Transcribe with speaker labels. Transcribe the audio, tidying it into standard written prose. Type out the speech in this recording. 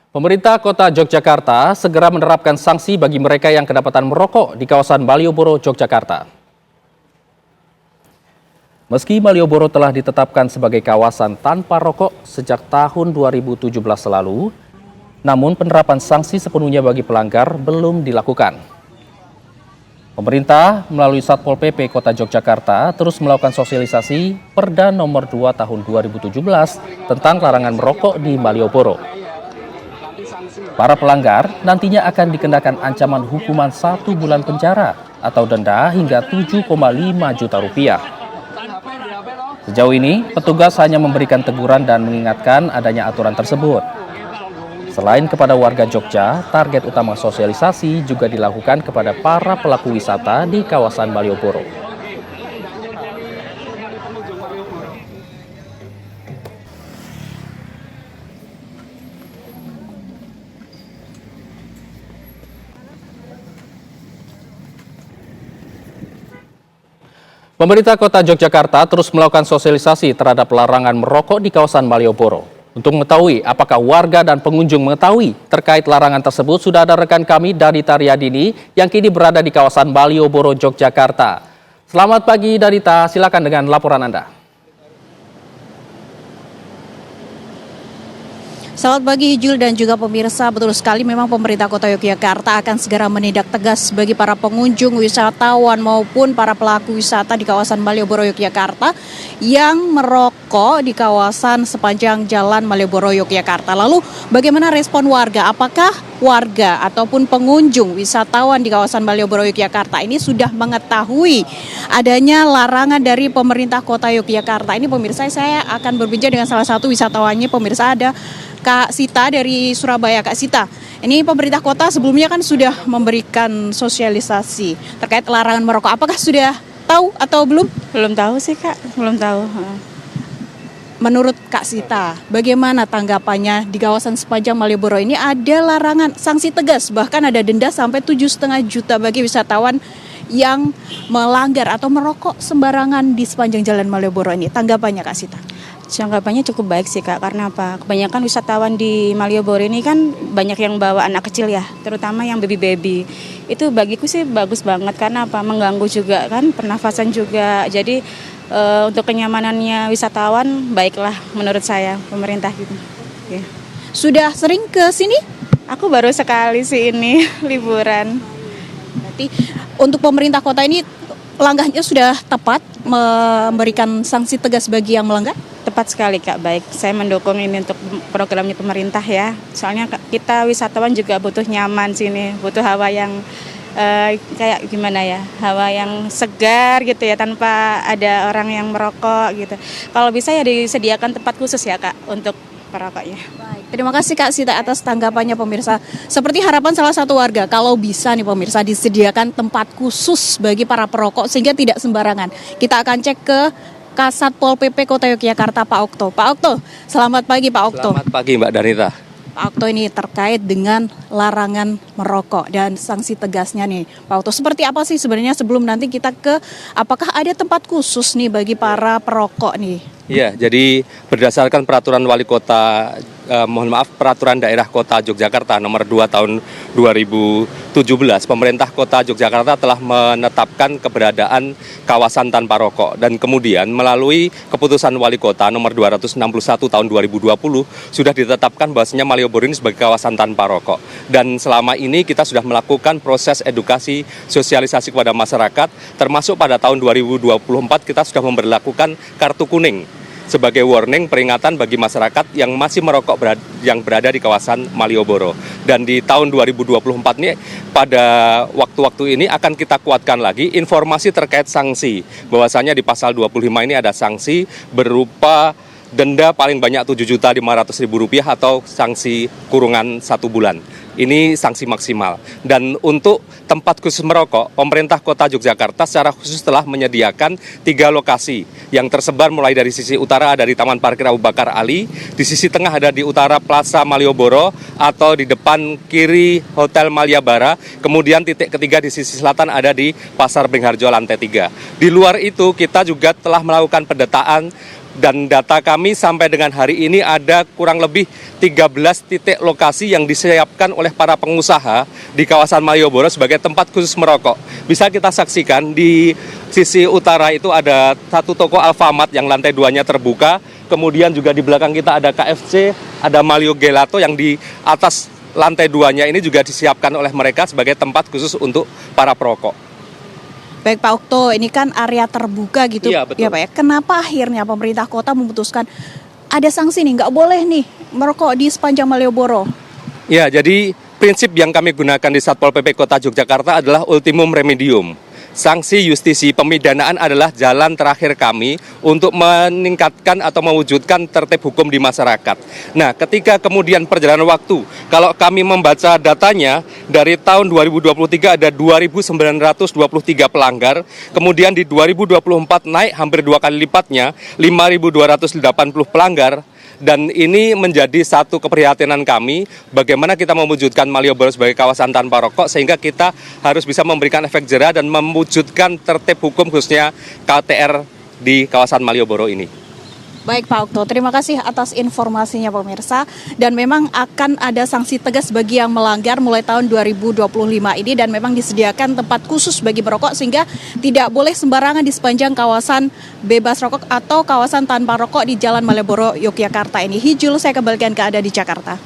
Speaker 1: Pemerintah Kota Yogyakarta segera menerapkan sanksi bagi mereka yang kedapatan merokok di kawasan Malioboro, Yogyakarta. Meski Malioboro telah ditetapkan sebagai kawasan tanpa rokok sejak tahun 2017 lalu, namun penerapan sanksi sepenuhnya bagi pelanggar belum dilakukan. Pemerintah melalui Satpol PP Kota Yogyakarta terus melakukan sosialisasi Perda Nomor 2 Tahun 2017 tentang larangan merokok di Malioboro. Para pelanggar nantinya akan dikenakan ancaman hukuman 1 bulan penjara atau denda hingga 7,5 juta rupiah. Sejauh ini, petugas hanya memberikan teguran dan mengingatkan adanya aturan tersebut. Selain kepada warga Jogja, target utama sosialisasi juga dilakukan kepada para pelaku wisata di kawasan Malioboro. Pemerintah Kota Yogyakarta terus melakukan sosialisasi terhadap larangan merokok di kawasan Malioboro. Untuk mengetahui apakah warga dan pengunjung mengetahui terkait larangan tersebut, sudah ada rekan kami Darita Riyadini yang kini berada di kawasan Malioboro, Yogyakarta. Selamat pagi Darita, silakan dengan laporan Anda.
Speaker 2: Selamat pagi Jul dan juga pemirsa, betul sekali memang pemerintah Kota Yogyakarta akan segera menindak tegas bagi para pengunjung, wisatawan maupun para pelaku wisata di kawasan Malioboro, Yogyakarta yang merokok di kawasan sepanjang jalan Malioboro, Yogyakarta. Lalu bagaimana respon warga? Apakah warga ataupun pengunjung wisatawan di kawasan Malioboro, Yogyakarta ini sudah mengetahui adanya larangan dari pemerintah Kota Yogyakarta? Ini pemirsa, saya akan berbincang dengan salah satu wisatawannya. Pemirsa, ada Kak Sita dari Surabaya. Kak Sita, ini pemerintah kota sebelumnya kan sudah memberikan sosialisasi terkait larangan merokok. Apakah sudah tahu atau belum?
Speaker 3: Belum tahu sih Kak, belum tahu.
Speaker 2: Menurut Kak Sita, bagaimana tanggapannya di kawasan sepanjang Malioboro ini ada larangan, sanksi tegas, bahkan ada denda sampai 7,5 juta bagi wisatawan yang melanggar atau merokok sembarangan di sepanjang jalan Malioboro ini. Tanggapannya Kak Sita?
Speaker 3: Tanggapannya cukup baik sih Kak, karena apa? Kebanyakan wisatawan di Malioboro ini kan banyak yang bawa anak kecil ya, terutama yang baby-baby. Itu bagiku sih bagus banget, karena apa? Mengganggu juga kan, pernafasan juga. Jadi untuk kenyamanannya wisatawan, baiklah menurut saya, pemerintah gitu. Ya.
Speaker 2: Sudah sering ke sini?
Speaker 3: Aku baru sekali sih ini, liburan.
Speaker 2: Berarti untuk pemerintah kota ini langkahnya sudah tepat memberikan sanksi tegas bagi yang melanggar?
Speaker 3: Tepat sekali Kak, baik. Saya mendukung ini untuk programnya pemerintah ya. Soalnya kita wisatawan juga butuh nyaman sini, butuh hawa yang kayak gimana ya, hawa yang segar gitu ya, tanpa ada orang yang merokok gitu. Kalau bisa ya disediakan tempat khusus ya Kak untuk perokoknya.
Speaker 2: Baik, terima kasih Kak Sita atas tanggapannya pemirsa. Seperti harapan salah satu warga, kalau bisa nih pemirsa disediakan tempat khusus bagi para perokok sehingga tidak sembarangan. Kita akan cek ke Kasatpol PP Kota Yogyakarta, Pak Okto. Pak Okto, selamat pagi Pak Okto.
Speaker 4: Selamat pagi Mbak Darita.
Speaker 2: Pak Okto, ini terkait dengan larangan merokok dan sanksi tegasnya nih Pak Okto. Seperti apa sih sebenarnya sebelum nanti kita ke apakah ada tempat khusus nih bagi para perokok nih?
Speaker 4: Iya, jadi berdasarkan peraturan wali kota, peraturan daerah kota Yogyakarta nomor 2 tahun 2017, pemerintah kota Yogyakarta telah menetapkan keberadaan kawasan tanpa rokok. Dan kemudian melalui keputusan wali kota nomor 261 tahun 2020, sudah ditetapkan bahwasanya Malioboro ini sebagai kawasan tanpa rokok. Dan selama ini kita sudah melakukan proses edukasi, sosialisasi kepada masyarakat, termasuk pada tahun 2024 kita sudah memberlakukan kartu kuning sebagai warning peringatan bagi masyarakat yang masih merokok yang berada di kawasan Malioboro. Dan di tahun 2024 ini, pada waktu-waktu ini akan kita kuatkan lagi informasi terkait sanksi. Bahwasanya di pasal 25 ini ada sanksi berupa denda paling banyak Rp7.500.000 atau sanksi kurungan 1 bulan. Ini sanksi maksimal. Dan untuk tempat khusus merokok, pemerintah kota Yogyakarta secara khusus telah menyediakan 3 lokasi yang tersebar mulai dari sisi utara ada di Taman Parkir Abu Bakar Ali, di sisi tengah ada di utara Plaza Malioboro atau di depan kiri Hotel Maliabara, kemudian titik ketiga di sisi selatan ada di Pasar Beringharjo lantai 3. Di luar itu kita juga telah melakukan pendataan Dan data kami sampai dengan hari ini ada kurang lebih 13 titik lokasi yang disiapkan oleh para pengusaha di kawasan Malioboro sebagai tempat khusus merokok. Bisa kita saksikan di sisi utara itu ada satu toko Alfamart yang lantai 2-nya terbuka. Kemudian juga di belakang kita ada KFC, ada Malio Gelato yang di atas lantai 2-nya ini juga disiapkan oleh mereka sebagai tempat khusus untuk para perokok.
Speaker 2: Baik Pak Okto, ini kan area terbuka gitu
Speaker 4: Iya, betul.
Speaker 2: ya Pak ya. Kenapa akhirnya pemerintah kota memutuskan ada sanksi nih, nggak boleh nih merokok di sepanjang Malioboro?
Speaker 4: Ya, jadi prinsip yang kami gunakan di Satpol PP Kota Yogyakarta adalah ultimum remedium. Sanksi justisi pemidanaan adalah jalan terakhir kami untuk meningkatkan atau mewujudkan tertib hukum di masyarakat. Nah, ketika kemudian perjalanan waktu, kalau kami membaca datanya, dari tahun 2023 ada 2.923 pelanggar, kemudian di 2024 naik hampir 2 kali lipatnya, 5.280 pelanggar. Dan ini menjadi satu keprihatinan kami, bagaimana kita mewujudkan Malioboro sebagai kawasan tanpa rokok, sehingga kita harus bisa memberikan efek jera dan mewujudkan tertib hukum khususnya KTR di kawasan Malioboro ini.
Speaker 2: Baik Pak Okto, terima kasih atas informasinya pemirsa. Dan memang akan ada sanksi tegas bagi yang melanggar mulai tahun 2025 ini, dan memang disediakan tempat khusus bagi merokok sehingga tidak boleh sembarangan di sepanjang kawasan bebas rokok atau kawasan tanpa rokok di Jalan Malioboro, Yogyakarta ini. Hijul, saya kembalikan ke Anda di Jakarta.